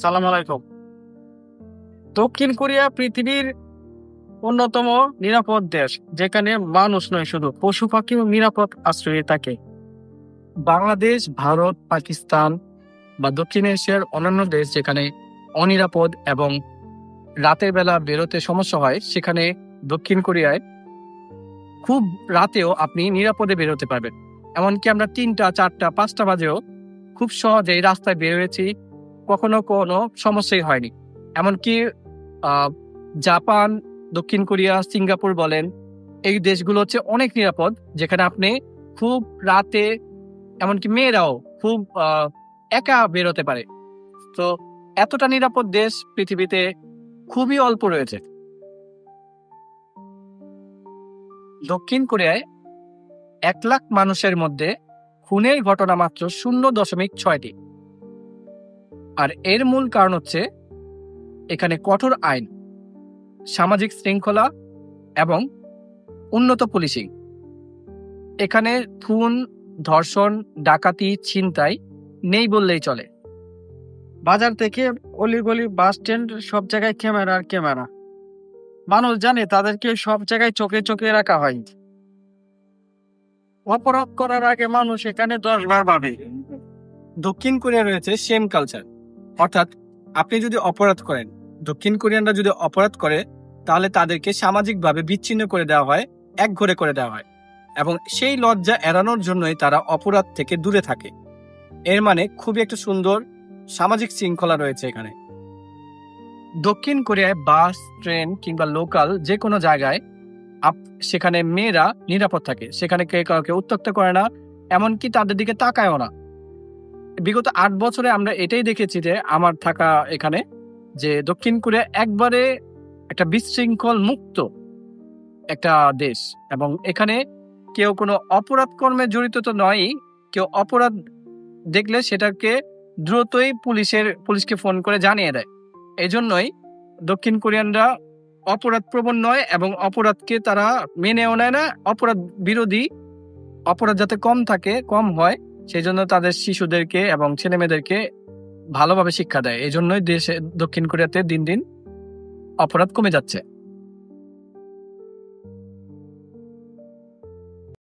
সালাম আলাইকুম। দক্ষিণ কোরিয়া পৃথিবীর অন্যতম নিরাপদ দেশ, যেখানে মানুষ নয় শুধু পশু পাখিও নিরাপদ আশ্রয়ে থাকে। বাংলাদেশ, ভারত, পাকিস্তান বা দক্ষিণ এশিয়ার অন্যান্য দেশ যেখানে অনিরাপদ এবং রাতের বেলা বেরোতে সমস্যা হয়, সেখানে দক্ষিণ কোরিয়ায় খুব রাতেও আপনি নিরাপদে বেরোতে পারবেন। এমনকি আমরা ৩টা, ৪টা, ৫টা বাজেও খুব সহজেই রাস্তায় বের হয়েছি, কখনো কোনো সমস্যাই হয়নি। এমনকি আহ, জাপান, দক্ষিণ কোরিয়া, সিঙ্গাপুর বলেন, এই দেশগুলো হচ্ছে অনেক নিরাপদ, যেখানে আপনি খুব রাতে, এমনকি মেয়েরাও খুব একা বেরোতে পারে। তো এতটা নিরাপদ দেশ পৃথিবীতে খুবই অল্প রয়েছে। দক্ষিণ কোরিয়ায় ১ লাখ মানুষের মধ্যে খুনের ঘটনা মাত্র 0.৬টি। আর এর মূল কারণ হচ্ছে এখানে কঠোর আইন, সামাজিক শৃঙ্খলা এবং উন্নত পুলিশিং। এখানে খুন, ধর্ষণ, ডাকাতি, ছিনতাই নেই বললেই চলে। বাজার থেকে অলিগলি, বাস স্ট্যান্ড, সব জায়গায় ক্যামেরা আর ক্যামেরা। মানুষ জানে তাদেরকে সব জায়গায় চোখে চোখে রাখা হয়। অপরাধ করার আগে মানুষ এখানে 10 বার ভাবে। দক্ষিণ কোরিয়া রয়েছে সেম কালচার, অর্থাৎ আপনি যদি অপরাধ করেন, দক্ষিণ কোরিয়ানরা যদি অপরাধ করে, তাহলে তাদেরকে সামাজিকভাবে বিচ্ছিন্ন করে দেওয়া হয়, একঘরে করে দেওয়া হয়, এবং সেই লজ্জা এড়ানোর জন্যই তারা অপরাধ থেকে দূরে থাকে। এর মানে খুবই একটা সুন্দর সামাজিক শৃঙ্খলা রয়েছে এখানে। দক্ষিণ কোরিয়ায় বাস, ট্রেন কিংবা লোকাল যে কোনো জায়গায় সেখানে মেয়েরা নিরাপদ থাকে। সেখানে কেউ কাউকে উত্ত্যক্ত করে না, এমনকি তাদের দিকে তাকায়ও না। বিগত ৮ বছরে আমরা এটাই দেখেছি যে আমার থাকা এখানে, যে দক্ষিণ কোরিয়া একবারে একটা বিশৃঙ্খল মুক্ত একটা দেশ, এবং এখানে কেউ কোনো অপরাধ কর্মে জড়িত তো নয়ই, কেউ অপরাধ দেখলে সেটাকে দ্রুতই পুলিশকে ফোন করে জানিয়ে দেয়। এই জন্যই দক্ষিণ কোরিয়ানরা অপরাধ প্রবণ নয়, এবং অপরাধকে তারা মেনেও নেয় না। অপরাধ বিরোধী, অপরাধ যাতে কম হয়, সেই জন্য তাদের শিশুদেরকে এবং ছেলে মেয়েদেরকে ভালোভাবে শিক্ষা দেয়। এই জন্যই দক্ষিণ কোরিয়াতে দিন দিন অপরাধ কমে যাচ্ছে।